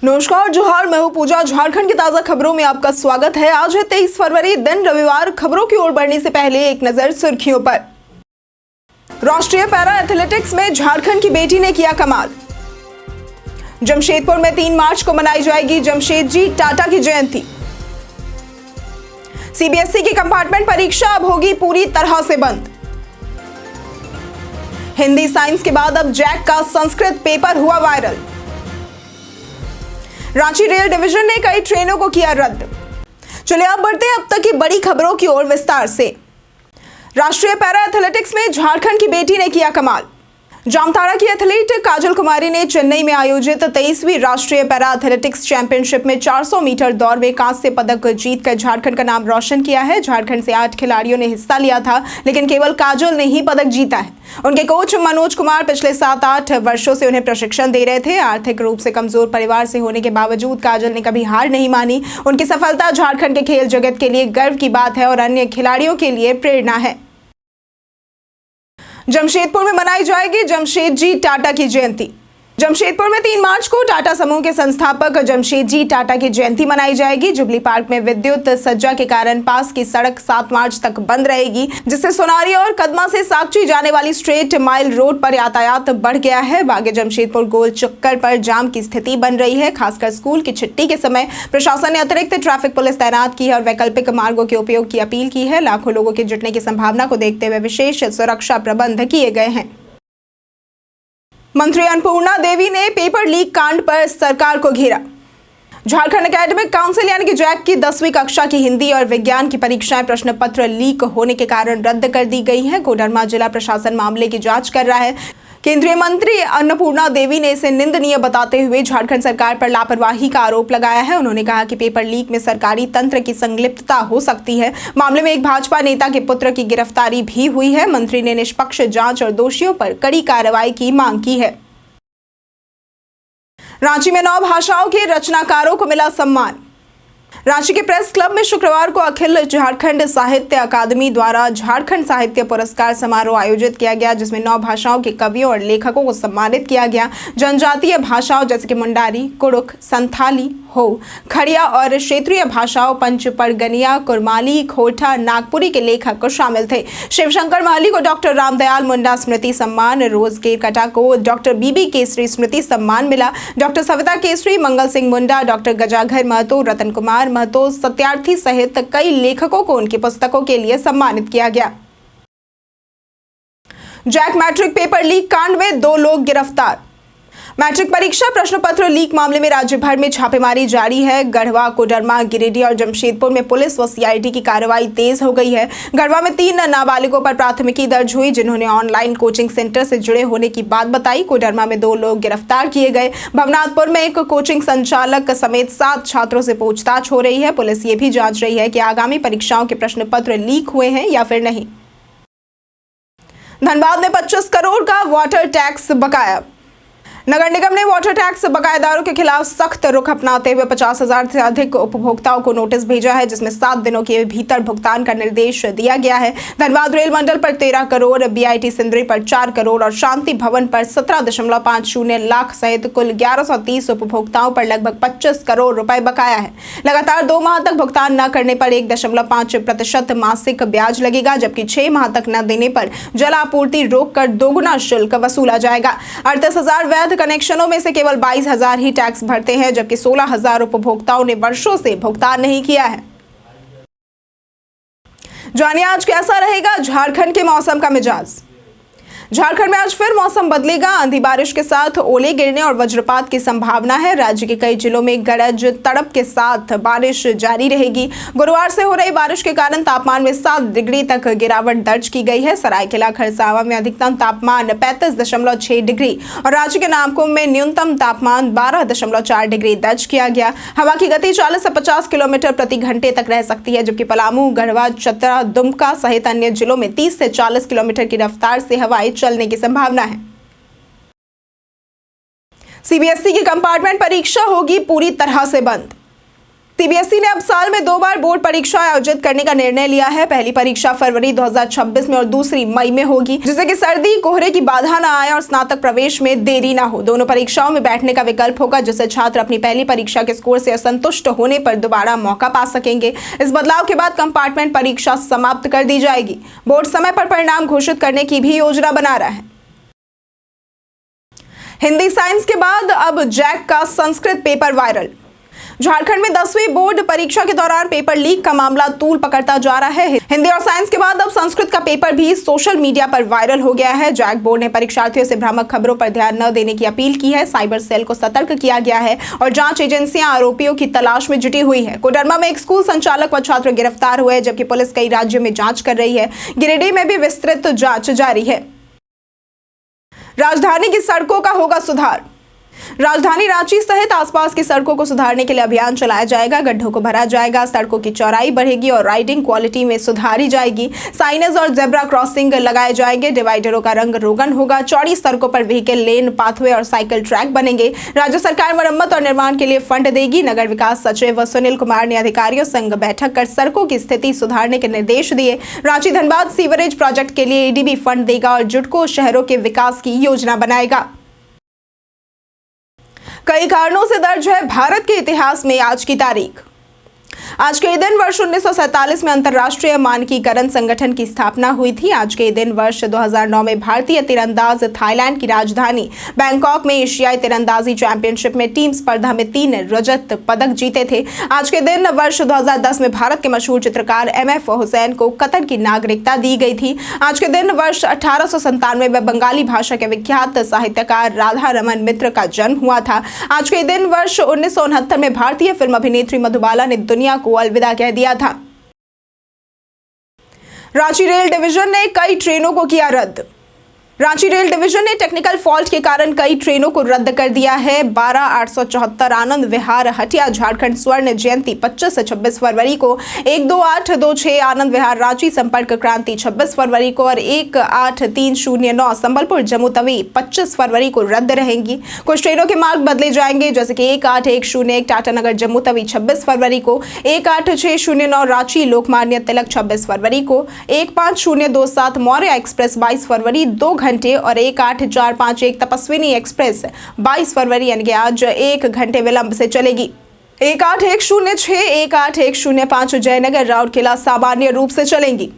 नमस्कार, जोहार। मैं हूं पूजा। झारखंड की ताजा खबरों में आपका स्वागत है। आज है 23 फरवरी, दिन रविवार। खबरों की ओर बढ़ने से पहले एक नजर सुर्खियों पर। राष्ट्रीय पैरा एथलेटिक्स में झारखंड की बेटी ने किया कमाल। जमशेदपुर में 3 मार्च को मनाई जाएगी जमशेदजी टाटा की जयंती। सीबीएसई की कंपार्टमेंट परीक्षा अब होगी पूरी तरह से बंद। हिंदी साइंस के बाद अब जैक का संस्कृत पेपर हुआ वायरल। रांची रेल डिवीजन ने कई ट्रेनों को किया रद्द। चलिए अब बढ़ते हैं अब तक की बड़ी खबरों की ओर विस्तार से। राष्ट्रीय पैरा एथलेटिक्स में झारखंड की बेटी ने किया कमाल। जामताड़ा की एथलीट काजल कुमारी ने चेन्नई में आयोजित 23वीं राष्ट्रीय पैरा एथलेटिक्स चैंपियनशिप में 400 मीटर दौड़ में कांस्य पदक जीतकर झारखंड का नाम रोशन किया है। झारखंड से 8 खिलाड़ियों ने हिस्सा लिया था, लेकिन केवल काजल ने ही पदक जीता है। उनके कोच मनोज कुमार पिछले 7-8 वर्षों से उन्हें प्रशिक्षण दे रहे थे। आर्थिक रूप से कमजोर परिवार से होने के बावजूद काजल ने कभी हार नहीं मानी। उनकी सफलता झारखंड के खेल जगत के लिए गर्व की बात है और अन्य खिलाड़ियों के लिए प्रेरणा है। जमशेदपुर में मनाई जाएगी जमशेदजी टाटा की जयंती। जमशेदपुर में 3 मार्च को टाटा समूह के संस्थापक जमशेदजी टाटा की जयंती मनाई जाएगी। जुबली पार्क में विद्युत सज्जा के कारण पास की सड़क 7 मार्च तक बंद रहेगी, जिससे सोनारी और कदमा से साकची जाने वाली स्ट्रेट माइल रोड पर यातायात बढ़ गया है। बागे जमशेदपुर गोल चक्कर पर जाम की स्थिति बन रही है। खासकर स्कूल की छुट्टी के समय प्रशासन ने अतिरिक्त ट्रैफिक पुलिस तैनात की है और वैकल्पिक मार्गों के उपयोग की अपील की है। लाखों लोगों के जुटने की संभावना को देखते हुए विशेष सुरक्षा प्रबंध किए गए हैं। मंत्री अन्नपूर्णा देवी ने पेपर लीक कांड पर सरकार को घेरा। झारखंड एकेडमिक काउंसिल यानी कि जैक की 10वीं कक्षा की हिंदी और विज्ञान की परीक्षाएं प्रश्न पत्र लीक होने के कारण रद्द कर दी गई हैं। कोडरमा जिला प्रशासन मामले की जांच कर रहा है। केंद्रीय मंत्री अन्नपूर्णा देवी ने इसे निंदनीय बताते हुए झारखंड सरकार पर लापरवाही का आरोप लगाया है। उन्होंने कहा कि पेपर लीक में सरकारी तंत्र की संलिप्तता हो सकती है। मामले में एक भाजपा नेता के पुत्र की गिरफ्तारी भी हुई है। मंत्री ने निष्पक्ष जांच और दोषियों पर कड़ी कार्रवाई की मांग की है। रांची में 9 भाषाओं के रचनाकारों को मिला सम्मान। रांची के प्रेस क्लब में शुक्रवार को अखिल झारखंड साहित्य अकादमी द्वारा झारखंड साहित्य पुरस्कार समारोह आयोजित किया गया, जिसमें 9 भाषाओं के कवियों और लेखकों को सम्मानित किया गया। जनजातीय भाषाओं जैसे कि मुंडारी, कुड़ुख, संथाली, हो, खड़िया और क्षेत्रीय भाषाओं पंच परगनिया, कुरमाली, खोटा, नागपुरी के लेखक शामिल थे। शिवशंकर महली को डॉक्टर रामदयाल मुंडा स्मृति सम्मान, रोज केरकटा को डॉक्टर बीबी केसरी स्मृति सम्मान मिला। डॉक्टर सविता केसरी, मंगल सिंह मुंडा, डॉक्टर गजाघर महतो, रतन कुमार महतो, सत्यार्थी सहित कई लेखकों को उनकी पुस्तकों के लिए सम्मानित किया गया। जैक मैट्रिक पेपर लीक कांड में 2 लोग गिरफ्तार। मैट्रिक परीक्षा प्रश्न पत्र लीक मामले में राज्य भर में छापेमारी जारी है। गढ़वा, कोडरमा, गिरिडीह और जमशेदपुर में पुलिस व सीआईडी की कार्रवाई तेज हो गई है। गढ़वा में 3 नाबालिगों पर प्राथमिकी दर्ज हुई, जिन्होंने ऑनलाइन कोचिंग सेंटर से जुड़े होने की बात बताई। कोडरमा में 2 लोग गिरफ्तार किए गए। भवनाथपुर में एक कोचिंग संचालक समेत 7 छात्रों से पूछताछ हो रही है। पुलिस ये भी जांच रही है कि आगामी परीक्षाओं के प्रश्न पत्र लीक हुए हैं या फिर नहीं। धनबाद में 25 करोड़ का वाटर टैक्स बकाया। नगर निगम ने वाटर टैक्स बकायेदारों के खिलाफ सख्त रुख अपनाते हुए 50,000 से अधिक उपभोक्ताओं को नोटिस भेजा है, जिसमें 7 दिनों के भीतर भुगतान का निर्देश दिया गया है। धनबाद रेल मंडल पर 13 करोड़, बीआईटी सिंदरी पर 4 करोड़ और शांति भवन पर 17.50 लाख सहित कुल 1130 उपभोक्ताओं पर लगभग 25 करोड़ रुपए बकाया है। लगातार 2 माह तक भुगतान न करने पर 1.5% मासिक ब्याज लगेगा, जबकि 6 माह तक न देने पर जल आपूर्ति रोककर दोगुना शुल्क वसूला जाएगा। 38,000 वैध कनेक्शनों में से केवल 22,000 ही टैक्स भरते हैं, जबकि 16,000 उपभोक्ताओं ने वर्षों से भुगतान नहीं किया है। जानिए आज कैसा रहेगा झारखंड के मौसम का मिजाज। झारखंड में आज फिर मौसम बदलेगा। आंधी बारिश के साथ ओले गिरने और वज्रपात की संभावना है। राज्य के कई जिलों में गरज तड़प के साथ बारिश जारी रहेगी। गुरुवार से हो रही बारिश के कारण तापमान में 7 डिग्री तक गिरावट दर्ज की गई है। सरायकेला खरसावा में अधिकतम तापमान 35.6 डिग्री और राज्य के नामकुम में न्यूनतम तापमान 12.4 डिग्री दर्ज किया गया। हवा की गति 40 से 50 किलोमीटर प्रति घंटे तक रह सकती है, जबकि पलामू, गढ़वा, चतरा, दुमका सहित अन्य जिलों में 30 से 40 किलोमीटर की रफ्तार से हवाएं चलने की संभावना है। सीबीएसई की कंपार्टमेंट परीक्षा होगी पूरी तरह से बंद। सीबीएसई ने अब साल में 2 बार बोर्ड परीक्षा आयोजित करने का निर्णय लिया है। पहली परीक्षा फरवरी 2026 में और दूसरी मई में होगी, जिससे कि सर्दी कोहरे की बाधा न आए और स्नातक प्रवेश में देरी न हो। दोनों परीक्षाओं में बैठने का विकल्प होगा, जिससे छात्र अपनी पहली परीक्षा के स्कोर से असंतुष्ट होने पर दोबारा मौका पा सकेंगे। इस बदलाव के बाद कंपार्टमेंट परीक्षा समाप्त कर दी जाएगी। बोर्ड समय पर परिणाम घोषित करने की भी योजना बना रहा है। हिंदी साइंस के बाद अब जैक का संस्कृत पेपर वायरल। झारखंड में 10वीं बोर्ड परीक्षा के दौरान पेपर लीक का मामला तूल पकड़ता जा रहा है। हिंदी और साइंस के बाद अब संस्कृत का पेपर भी सोशल मीडिया पर वायरल हो गया है। जैक बोर्ड ने परीक्षार्थियों से भ्रामक खबरों पर ध्यान न देने की अपील की है। साइबर सेल को सतर्क किया गया है और जांच एजेंसियां आरोपियों की तलाश में जुटी हुई है। कोडरमा में एक स्कूल संचालक व छात्र गिरफ्तार हुए, जबकि पुलिस कई राज्यों में जांच कर रही है। गिरिडीह में भी विस्तृत जांच जारी है। राजधानी की सड़कों का होगा सुधार। राजधानी रांची सहित आसपास की सड़कों को सुधारने के लिए अभियान चलाया जाएगा। गड्ढों को भरा जाएगा, सड़कों की चौड़ाई बढ़ेगी और राइडिंग क्वालिटी में सुधारी जाएगी। साइनेज और जेब्रा क्रॉसिंग लगाए जाएंगे। डिवाइडरों का रंग रोगन होगा। चौड़ी सड़कों पर व्हीकल लेन, पाथवे और साइकिल ट्रैक बनेंगे। राज्य सरकार मरम्मत और निर्माण के लिए फंड देगी। नगर विकास सचिव सुनील कुमार ने अधिकारियों संग बैठक कर सड़कों की स्थिति सुधारने के निर्देश दिए। रांची धनबाद सीवरेज प्रोजेक्ट के लिए एडीबी फंड देगा और जुटको शहरों के विकास की योजना बनाएगा। कई कारणों से दर्ज है भारत के इतिहास में आज की तारीख। आज के दिन वर्ष 1947 में अंतर्राष्ट्रीय मानकीकरण संगठन की स्थापना हुई थी। आज के दिन वर्ष 2009 में भारतीय तीरंदाज थाईलैंड की राजधानी बैंकॉक में एशियाई तीरंदाजी चैंपियनशिप में टीम स्पर्धा में 3 रजत पदक जीते थे। आज के दिन वर्ष 2010 में भारत के मशहूर चित्रकार MF हुसैन को कतर की नागरिकता दी गई थी। आज के दिन वर्ष 1897 में बंगाली भाषा के विख्यात साहित्यकार राधा रमन मित्र का जन्म हुआ था। आज के दिन वर्ष 1969 में भारतीय फिल्म अभिनेत्री मधुबाला ने दुनिया को अलविदा कह दिया था। रांची रेल डिवीजन ने कई ट्रेनों को किया रद्द। रांची रेल डिवीजन ने टेक्निकल फॉल्ट के कारण कई ट्रेनों को रद्द कर दिया है। 12-874 आनंद विहार हटिया झारखंड स्वर्ण जयंती 25 से 26 फरवरी को, 12826 आनंद विहार रांची संपर्क क्रांति 26 फरवरी को और 18309 संबलपुर जम्मू तवी 25 फरवरी को रद्द रहेंगी। कुछ ट्रेनों के मार्ग बदले जाएंगे, जैसे कि 18101 टाटानगर जम्मू तवी 26 फरवरी को, 18609 रांची लोकमान्य तिलक 26 फरवरी को, 15027 मौर्य एक्सप्रेस 22 फरवरी 2 घंटे और 18451 तपस्विनी एक्सप्रेस 22 फरवरी यानी कि आज 1 घंटे विलंब से चलेगी। 18106 18105 जयनगर राउरकेला सामान्य रूप से चलेंगी।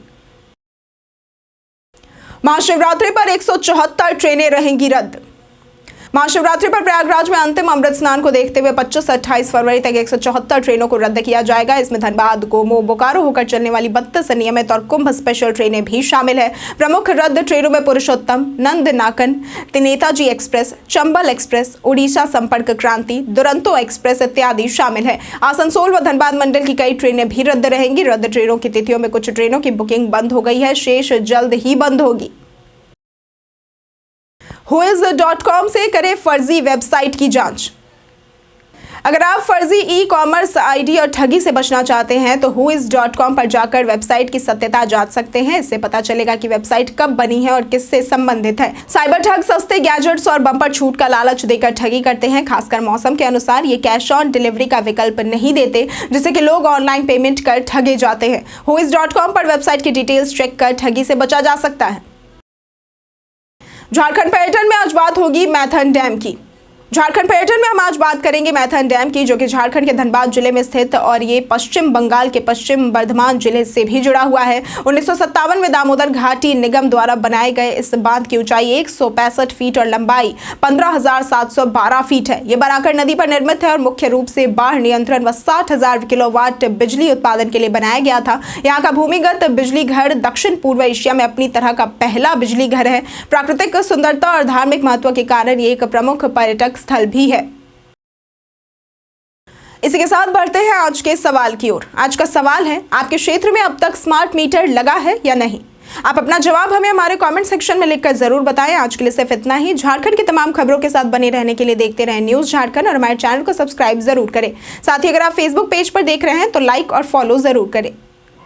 महाशिवरात्रि पर 174 ट्रेनें रहेंगी रद्द। महाशिवरात्रि पर प्रयागराज में अंतिम अमृत स्नान को देखते हुए 25 से 28 फरवरी तक 174 ट्रेनों को रद्द किया जाएगा। इसमें धनबाद, गोमो, बोकारो होकर चलने वाली 32 नियमित और कुंभ स्पेशल ट्रेनें भी शामिल है। प्रमुख रद्द ट्रेनों में पुरुषोत्तम, नंदनाकन, नेताजी एक्सप्रेस, चंबल एक्सप्रेस, उड़ीसा संपर्क क्रांति, दुरंतो एक्सप्रेस इत्यादि शामिल है। आसनसोल व धनबाद मंडल की कई ट्रेनें भी रद्द रहेंगी। रद्द ट्रेनों की तिथियों में कुछ ट्रेनों की बुकिंग बंद हो गई है, शेष जल्द ही बंद होगी। Whois.com से करें फर्जी वेबसाइट की जांच। अगर आप फर्जी ई-कॉमर्स आईडी और ठगी से बचना चाहते हैं तो Whois.com पर जाकर वेबसाइट की सत्यता जांच सकते हैं। इससे पता चलेगा कि वेबसाइट कब बनी है और किससे संबंधित है। साइबर ठग सस्ते गैजेट्स और बम्पर छूट का लालच देकर ठगी करते हैं। खासकर मौसम के अनुसार ये कैश ऑन डिलीवरी का विकल्प नहीं देते, जिससे कि लोग ऑनलाइन पेमेंट कर ठगे जाते हैं। Whois.com पर वेबसाइट की डिटेल्स चेक कर ठगी से बचा जा सकता है। झारखंड पर्यटन में आज बात होगी मैथन डैम की। झारखंड पर्यटन में हम आज बात करेंगे मैथन डैम की, जो कि झारखंड के धनबाद जिले में स्थित और ये पश्चिम बंगाल के पश्चिम बर्धमान जिले से भी जुड़ा हुआ है। 1957 में दामोदर घाटी निगम द्वारा बनाए गए इस बांध की ऊंचाई 165 फीट और लंबाई 15,712 फीट है। ये बराकर नदी पर निर्मित है और मुख्य रूप से बाढ़ नियंत्रण व 60,000 किलोवाट बिजली उत्पादन के लिए बनाया गया था। यहाँ का भूमिगत बिजली घर दक्षिण पूर्व एशिया में अपनी तरह का पहला बिजली घर है। प्राकृतिक सुंदरता और धार्मिक महत्व के कारण ये एक प्रमुख पर्यटक स्थल भी है। इसी के साथ बढ़ते हैं आज के सवाल की ओर। आज का सवाल है, आपके क्षेत्र में अब तक स्मार्ट मीटर लगा है या नहीं? आप अपना जवाब हमें हमारे कमेंट सेक्शन में लिखकर जरूर बताएं। आज के लिए सिर्फ इतना ही। झारखंड की तमाम खबरों के साथ बने रहने के लिए देखते रहें न्यूज़ झारखंड और हमारे चैनल को सब्सक्राइब जरूर करें। साथ ही अगर आप फेसबुक पेज पर देख रहे हैं तो लाइक और फॉलो जरूर करें।